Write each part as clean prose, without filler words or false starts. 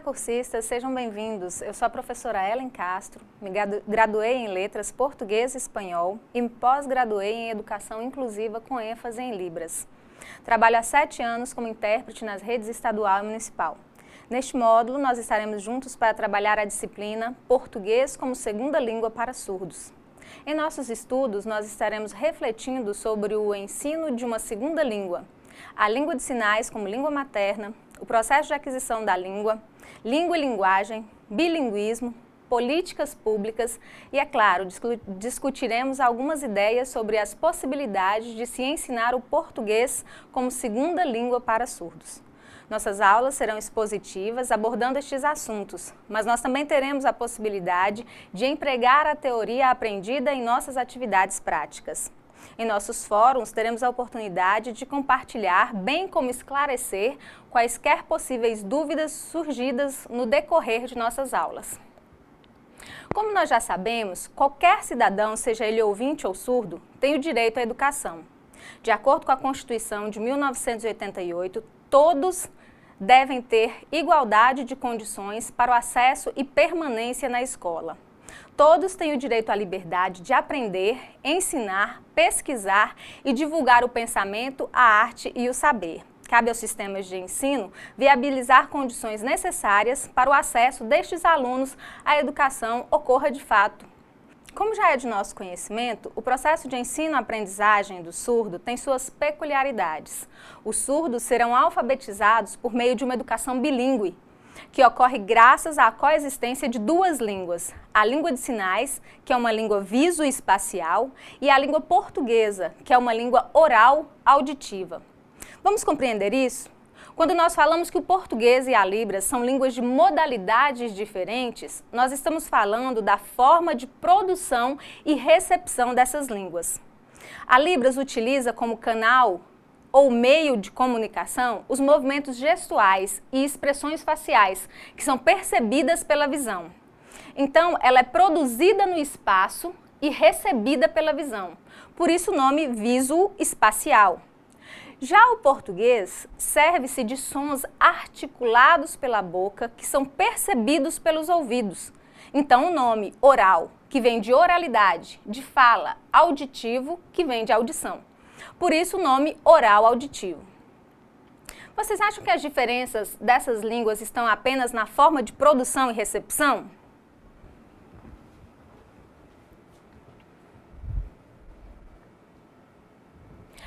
cursistas, sejam bem-vindos. Eu sou a professora Ellen Castro, me graduei em Letras Português e Espanhol e me pós-graduei em Educação Inclusiva com ênfase em Libras. Trabalho há 7 anos como intérprete nas redes estadual e municipal. Neste módulo, nós estaremos juntos para trabalhar a disciplina Português como Segunda Língua para Surdos. Em nossos estudos, nós estaremos refletindo sobre o ensino de uma segunda língua, a língua de sinais como língua materna, o processo de aquisição da língua e linguagem, bilinguismo, políticas públicas e, é claro, discutiremos algumas ideias sobre as possibilidades de se ensinar o português como segunda língua para surdos. Nossas aulas serão expositivas, abordando estes assuntos, mas nós também teremos a possibilidade de empregar a teoria aprendida em nossas atividades práticas. Em nossos fóruns, teremos a oportunidade de compartilhar, bem como esclarecer, quaisquer possíveis dúvidas surgidas no decorrer de nossas aulas. Como nós já sabemos, qualquer cidadão, seja ele ouvinte ou surdo, tem o direito à educação. De acordo com a Constituição de 1988, todos devem ter igualdade de condições para o acesso e permanência na escola. Todos têm o direito à liberdade de aprender, ensinar, pesquisar e divulgar o pensamento, a arte e o saber. Cabe aos sistemas de ensino viabilizar condições necessárias para o acesso destes alunos à educação ocorra de fato. Como já é de nosso conhecimento, o processo de ensino-aprendizagem do surdo tem suas peculiaridades. Os surdos serão alfabetizados por meio de uma educação bilíngue, que ocorre graças à coexistência de 2 línguas, a língua de sinais, que é uma língua visoespacial, e a língua portuguesa, que é uma língua oral auditiva. Vamos compreender isso? Quando nós falamos que o português e a Libras são línguas de modalidades diferentes, nós estamos falando da forma de produção e recepção dessas línguas. A Libras utiliza como canal ou meio de comunicação os movimentos gestuais e expressões faciais, que são percebidas pela visão. Então, ela é produzida no espaço e recebida pela visão. Por isso o nome visoespacial. Já o português serve-se de sons articulados pela boca que são percebidos pelos ouvidos. Então o nome oral, que vem de oralidade, de fala, auditivo, que vem de audição. Por isso o nome oral auditivo. Vocês acham que as diferenças dessas línguas estão apenas na forma de produção e recepção?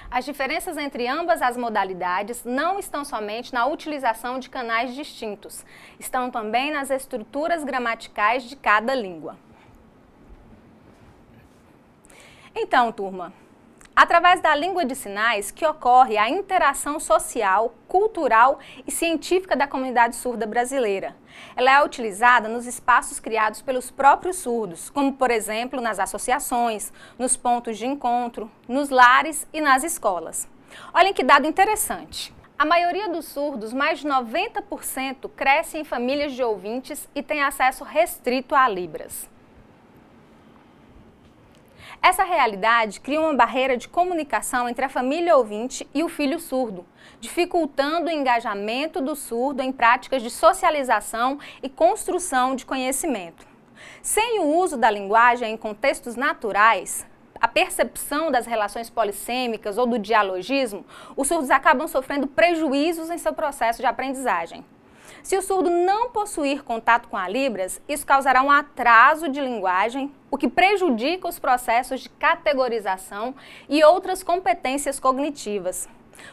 As diferenças entre ambas as modalidades não estão somente na utilização de canais distintos, estão também nas estruturas gramaticais de cada língua. Então, turma, através da língua de sinais que ocorre a interação social, cultural e científica da comunidade surda brasileira. Ela é utilizada nos espaços criados pelos próprios surdos, como, por exemplo, nas associações, nos pontos de encontro, nos lares e nas escolas. Olhem que dado interessante. A maioria dos surdos, mais de 90%, cresce em famílias de ouvintes e tem acesso restrito a Libras. Essa realidade cria uma barreira de comunicação entre a família ouvinte e o filho surdo, dificultando o engajamento do surdo em práticas de socialização e construção de conhecimento. Sem o uso da linguagem em contextos naturais, a percepção das relações polissêmicas ou do dialogismo, os surdos acabam sofrendo prejuízos em seu processo de aprendizagem. Se o surdo não possuir contato com a Libras, isso causará um atraso de linguagem, o que prejudica os processos de categorização e outras competências cognitivas.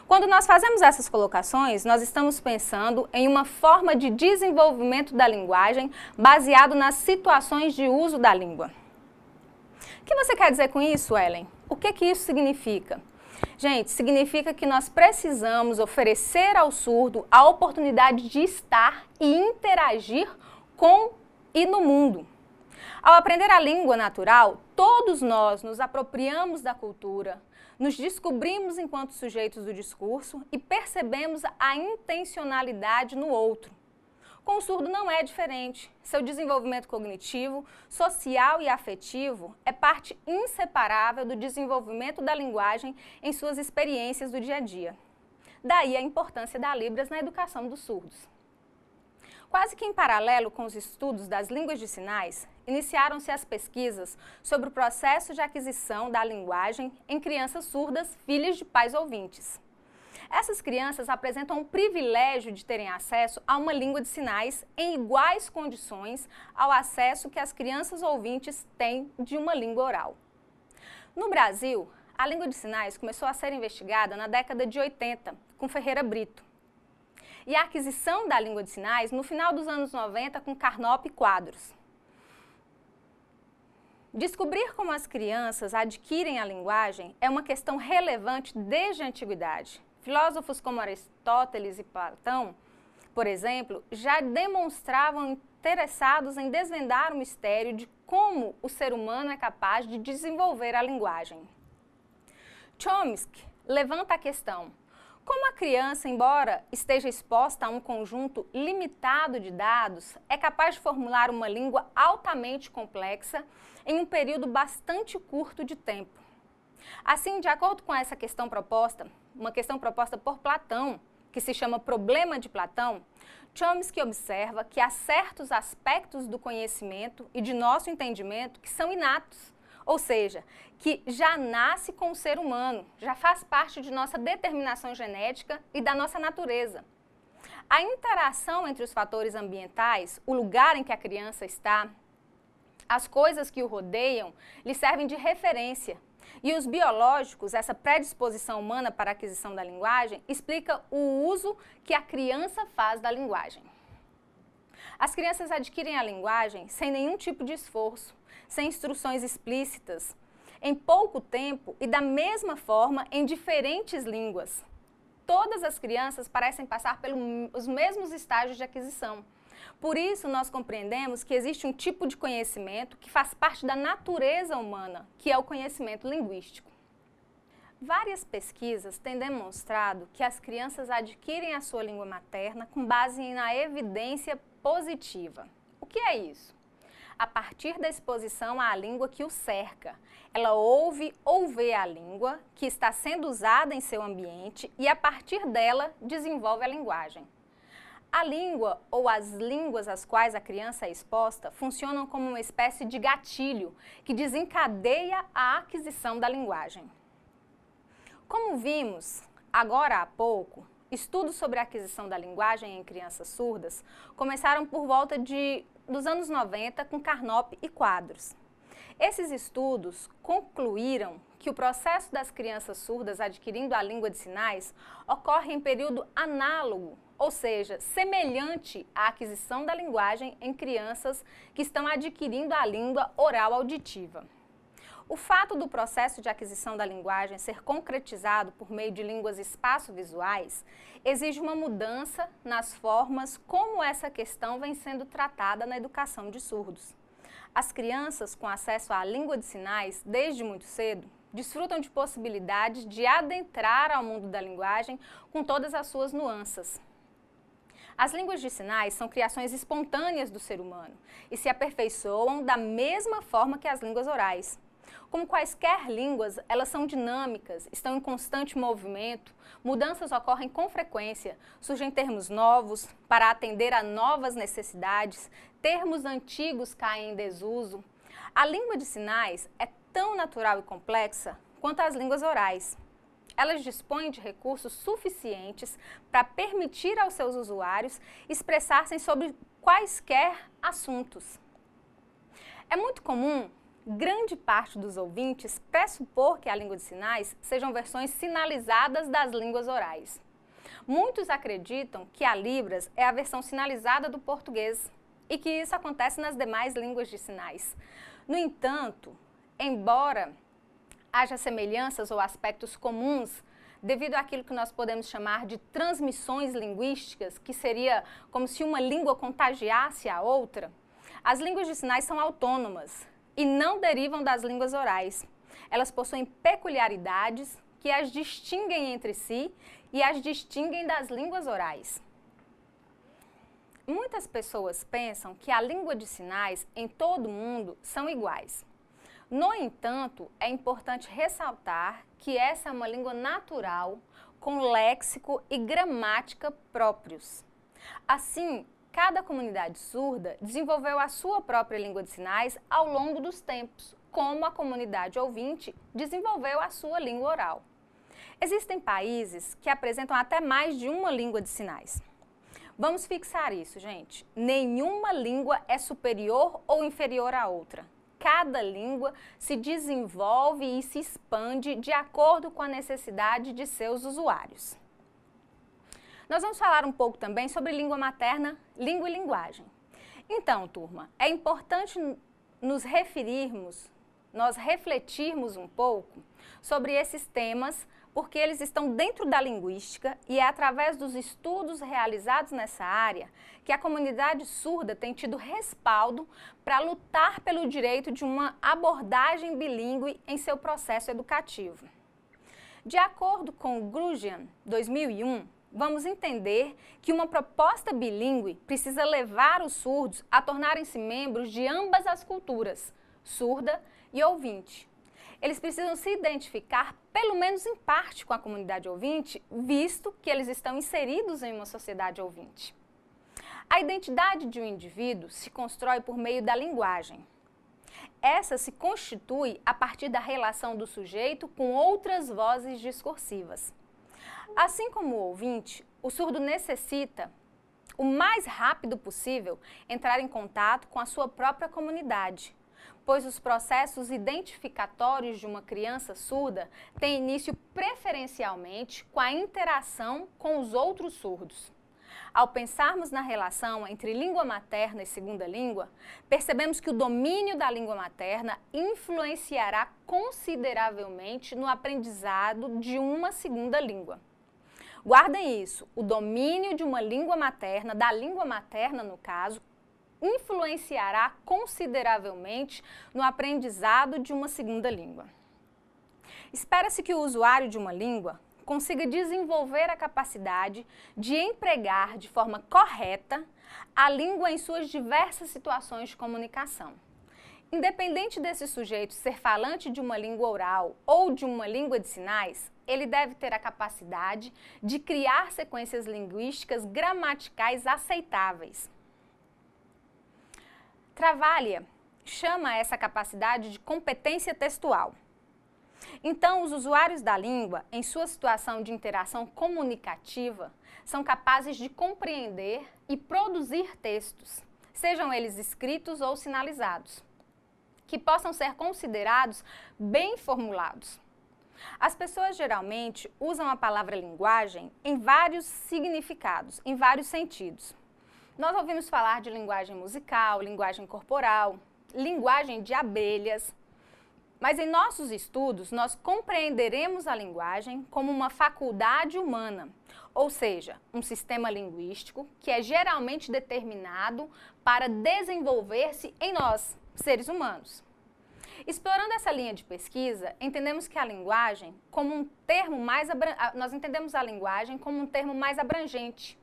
Quando nós fazemos essas colocações, nós estamos pensando em uma forma de desenvolvimento da linguagem baseado nas situações de uso da língua. O que você quer dizer com isso, Ellen? O que isso significa? Gente, significa que nós precisamos oferecer ao surdo a oportunidade de estar e interagir com e no mundo. Ao aprender a língua natural, todos nós nos apropriamos da cultura, nos descobrimos enquanto sujeitos do discurso e percebemos a intencionalidade no outro. Com o surdo não é diferente. Seu desenvolvimento cognitivo, social e afetivo é parte inseparável do desenvolvimento da linguagem em suas experiências do dia a dia. Daí a importância da Libras na educação dos surdos. Quase que em paralelo com os estudos das línguas de sinais, iniciaram-se as pesquisas sobre o processo de aquisição da linguagem em crianças surdas, filhas de pais ouvintes. Essas crianças apresentam o privilégio de terem acesso a uma língua de sinais em iguais condições ao acesso que as crianças ouvintes têm de uma língua oral. No Brasil, a língua de sinais começou a ser investigada na década de 80, com Ferreira Brito. E a aquisição da língua de sinais no final dos anos 90 com Carnop e Quadros. Descobrir como as crianças adquirem a linguagem é uma questão relevante desde a antiguidade. Filósofos como Aristóteles e Platão, por exemplo, já demonstravam interessados em desvendar o mistério de como o ser humano é capaz de desenvolver a linguagem. Chomsky levanta a questão: como a criança, embora esteja exposta a um conjunto limitado de dados, é capaz de formular uma língua altamente complexa em um período bastante curto de tempo? Assim, de acordo com essa questão proposta, uma questão proposta por Platão, que se chama Problema de Platão, Chomsky observa que há certos aspectos do conhecimento e de nosso entendimento que são inatos, ou seja, que já nasce com o ser humano, já faz parte de nossa determinação genética e da nossa natureza. A interação entre os fatores ambientais, o lugar em que a criança está, as coisas que o rodeiam, lhe servem de referência. E os biológicos, essa predisposição humana para a aquisição da linguagem, explica o uso que a criança faz da linguagem. As crianças adquirem a linguagem sem nenhum tipo de esforço, sem instruções explícitas, em pouco tempo e da mesma forma em diferentes línguas. Todas as crianças parecem passar pelos mesmos estágios de aquisição. Por isso, nós compreendemos que existe um tipo de conhecimento que faz parte da natureza humana, que é o conhecimento linguístico. Várias pesquisas têm demonstrado que as crianças adquirem a sua língua materna com base na evidência positiva. O que é isso? A partir da exposição à língua que o cerca. Ela ouve ou vê a língua que está sendo usada em seu ambiente e, a partir dela, desenvolve a linguagem. A língua ou as línguas às quais a criança é exposta funcionam como uma espécie de gatilho que desencadeia a aquisição da linguagem. Como vimos agora há pouco, estudos sobre a aquisição da linguagem em crianças surdas começaram por volta dos anos 90 com Carnop e Quadros. Esses estudos concluíram que o processo das crianças surdas adquirindo a língua de sinais ocorre em período análogo, ou seja, semelhante à aquisição da linguagem em crianças que estão adquirindo a língua oral auditiva. O fato do processo de aquisição da linguagem ser concretizado por meio de línguas espaço-visuais exige uma mudança nas formas como essa questão vem sendo tratada na educação de surdos. As crianças com acesso à língua de sinais, desde muito cedo, desfrutam de possibilidades de adentrar ao mundo da linguagem com todas as suas nuances. As línguas de sinais são criações espontâneas do ser humano e se aperfeiçoam da mesma forma que as línguas orais. Como quaisquer línguas, elas são dinâmicas, estão em constante movimento, mudanças ocorrem com frequência, surgem termos novos para atender a novas necessidades, termos antigos caem em desuso. A língua de sinais é tão natural e complexa quanto as línguas orais. Elas dispõem de recursos suficientes para permitir aos seus usuários expressar-se sobre quaisquer assuntos. É muito comum grande parte dos ouvintes pressupor que a língua de sinais sejam versões sinalizadas das línguas orais. Muitos acreditam que a Libras é a versão sinalizada do português e que isso acontece nas demais línguas de sinais. No entanto, embora haja semelhanças ou aspectos comuns, devido àquilo que nós podemos chamar de transmissões linguísticas, que seria como se uma língua contagiasse a outra, as línguas de sinais são autônomas e não derivam das línguas orais. Elas possuem peculiaridades que as distinguem entre si e as distinguem das línguas orais. Muitas pessoas pensam que a língua de sinais em todo o mundo são iguais. No entanto, é importante ressaltar que essa é uma língua natural, com léxico e gramática próprios. Assim, cada comunidade surda desenvolveu a sua própria língua de sinais ao longo dos tempos, como a comunidade ouvinte desenvolveu a sua língua oral. Existem países que apresentam até mais de uma língua de sinais. Vamos fixar isso, gente. Nenhuma língua é superior ou inferior à outra. Cada língua se desenvolve e se expande de acordo com a necessidade de seus usuários. Nós vamos falar um pouco também sobre língua materna, língua e linguagem. Então, turma, é importante nós refletirmos um pouco sobre esses temas, porque eles estão dentro da linguística e é através dos estudos realizados nessa área que a comunidade surda tem tido respaldo para lutar pelo direito de uma abordagem bilíngue em seu processo educativo. De acordo com o Grugian, 2001, vamos entender que uma proposta bilíngue precisa levar os surdos a tornarem-se membros de ambas as culturas, surda e ouvinte. Eles precisam se identificar, pelo menos em parte, com a comunidade ouvinte, visto que eles estão inseridos em uma sociedade ouvinte. A identidade de um indivíduo se constrói por meio da linguagem. Essa se constitui a partir da relação do sujeito com outras vozes discursivas. Assim como o ouvinte, o surdo necessita, o mais rápido possível, entrar em contato com a sua própria comunidade, pois os processos identificatórios de uma criança surda têm início preferencialmente com a interação com os outros surdos. Ao pensarmos na relação entre língua materna e segunda língua, percebemos que o domínio da língua materna influenciará consideravelmente no aprendizado de uma segunda língua. Guardem isso, o domínio de uma língua materna, da língua materna no caso, influenciará consideravelmente no aprendizado de uma segunda língua. Espera-se que o usuário de uma língua consiga desenvolver a capacidade de empregar de forma correta a língua em suas diversas situações de comunicação. Independente desse sujeito ser falante de uma língua oral ou de uma língua de sinais, ele deve ter a capacidade de criar sequências linguísticas gramaticais aceitáveis. Travaglia chama essa capacidade de competência textual. Então, os usuários da língua, em sua situação de interação comunicativa, são capazes de compreender e produzir textos, sejam eles escritos ou sinalizados, que possam ser considerados bem formulados. As pessoas geralmente usam a palavra linguagem em vários significados, em vários sentidos. Nós ouvimos falar de linguagem musical, linguagem corporal, linguagem de abelhas, mas em nossos estudos nós compreenderemos a linguagem como uma faculdade humana, ou seja, um sistema linguístico que é geralmente determinado para desenvolver-se em nós, seres humanos. Explorando essa linha de pesquisa, entendemos que a linguagem como um termo nós entendemos a linguagem como um termo mais abrangente,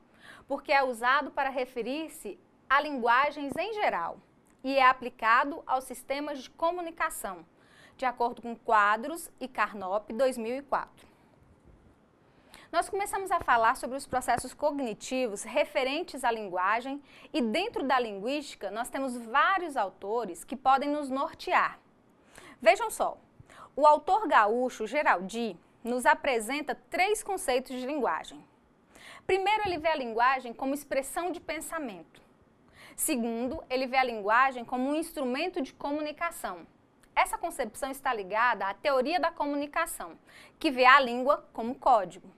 porque é usado para referir-se a linguagens em geral e é aplicado aos sistemas de comunicação, de acordo com Quadros e Carnop, 2004. Nós começamos a falar sobre os processos cognitivos referentes à linguagem e dentro da linguística nós temos vários autores que podem nos nortear. Vejam só, o autor gaúcho Geraldi nos apresenta 3 conceitos de linguagem. Primeiro, ele vê a linguagem como expressão de pensamento. Segundo, ele vê a linguagem como um instrumento de comunicação. Essa concepção está ligada à teoria da comunicação, que vê a língua como código.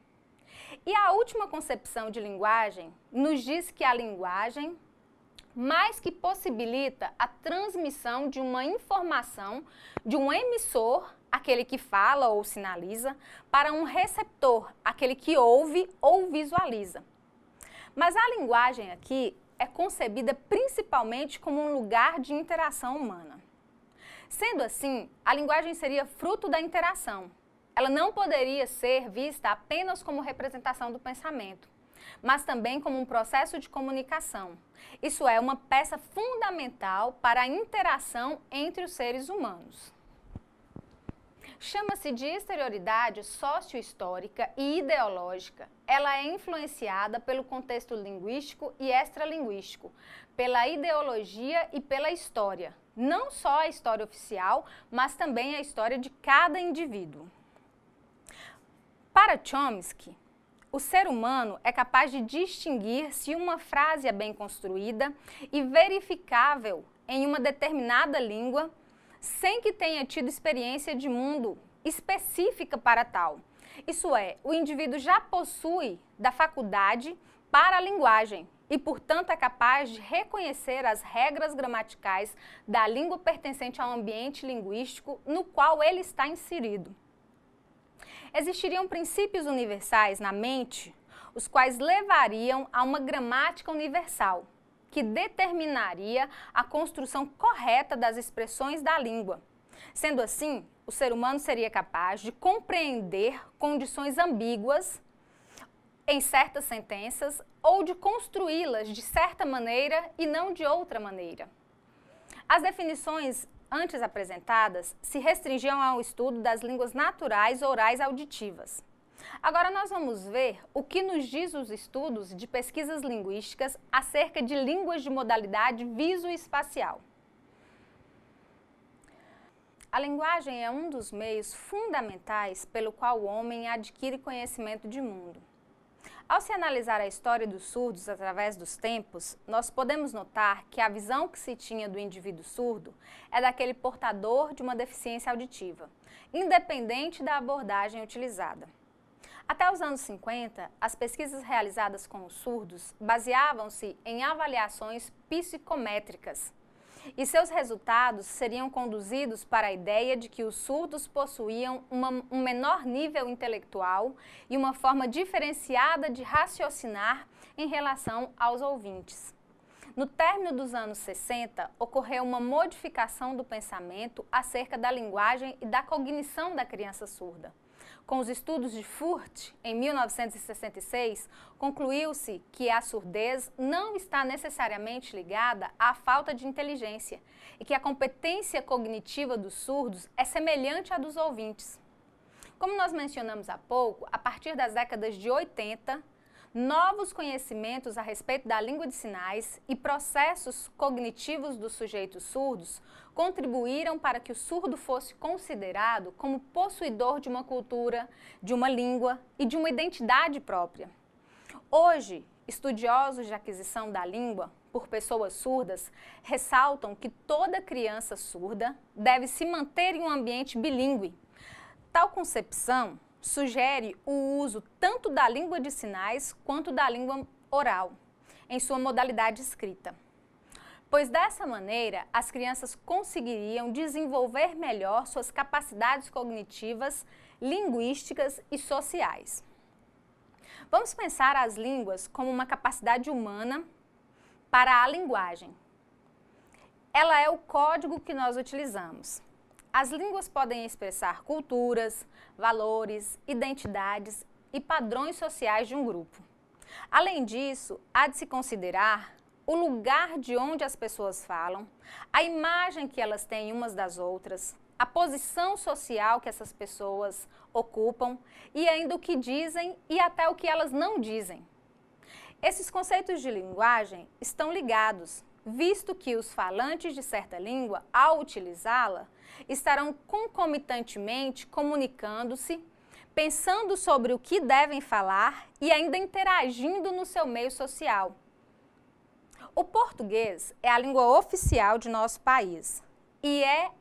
E a última concepção de linguagem nos diz que a linguagem mais que possibilita a transmissão de uma informação de um emissor, aquele que fala ou sinaliza, para um receptor, aquele que ouve ou visualiza. Mas a linguagem aqui é concebida principalmente como um lugar de interação humana. Sendo assim, a linguagem seria fruto da interação. Ela não poderia ser vista apenas como representação do pensamento, mas também como um processo de comunicação. Isso é uma peça fundamental para a interação entre os seres humanos. Chama-se de exterioridade sociohistórica e ideológica. Ela é influenciada pelo contexto linguístico e extralinguístico, pela ideologia e pela história. Não só a história oficial, mas também a história de cada indivíduo. Para Chomsky, o ser humano é capaz de distinguir se uma frase é bem construída e verificável em uma determinada língua, sem que tenha tido experiência de mundo específica para tal. Isso é, o indivíduo já possui da faculdade para a linguagem e, portanto, é capaz de reconhecer as regras gramaticais da língua pertencente ao ambiente linguístico no qual ele está inserido. Existiriam princípios universais na mente, os quais levariam a uma gramática universal, que determinaria a construção correta das expressões da língua. Sendo assim, o ser humano seria capaz de compreender condições ambíguas em certas sentenças ou de construí-las de certa maneira e não de outra maneira. As definições antes apresentadas se restringiam ao estudo das línguas naturais, orais, auditivas. Agora nós vamos ver o que nos diz os estudos de pesquisas linguísticas acerca de línguas de modalidade visoespacial. A linguagem é um dos meios fundamentais pelo qual o homem adquire conhecimento de mundo. Ao se analisar a história dos surdos através dos tempos, nós podemos notar que a visão que se tinha do indivíduo surdo é daquele portador de uma deficiência auditiva, independente da abordagem utilizada. Até os anos 50, as pesquisas realizadas com os surdos baseavam-se em avaliações psicométricas, e seus resultados seriam conduzidos para a ideia de que os surdos possuíam um menor nível intelectual e uma forma diferenciada de raciocinar em relação aos ouvintes. No término dos anos 60, ocorreu uma modificação do pensamento acerca da linguagem e da cognição da criança surda. Com os estudos de Furt, em 1966, concluiu-se que a surdez não está necessariamente ligada à falta de inteligência e que a competência cognitiva dos surdos é semelhante à dos ouvintes. Como nós mencionamos há pouco, a partir das décadas de 80, novos conhecimentos a respeito da língua de sinais e processos cognitivos dos sujeitos surdos contribuíram para que o surdo fosse considerado como possuidor de uma cultura, de uma língua e de uma identidade própria. Hoje, estudiosos de aquisição da língua por pessoas surdas ressaltam que toda criança surda deve se manter em um ambiente bilíngue. Tal concepção sugere o uso tanto da língua de sinais quanto da língua oral, em sua modalidade escrita. Pois dessa maneira, as crianças conseguiriam desenvolver melhor suas capacidades cognitivas, linguísticas e sociais. Vamos pensar as línguas como uma capacidade humana para a linguagem. Ela é o código que nós utilizamos. As línguas podem expressar culturas, valores, identidades e padrões sociais de um grupo. Além disso, há de se considerar o lugar de onde as pessoas falam, a imagem que elas têm umas das outras, a posição social que essas pessoas ocupam e ainda o que dizem e até o que elas não dizem. Esses conceitos de linguagem estão ligados, visto que os falantes de certa língua, ao utilizá-la, estarão concomitantemente comunicando-se, pensando sobre o que devem falar e ainda interagindo no seu meio social. O português é a língua oficial de nosso país e é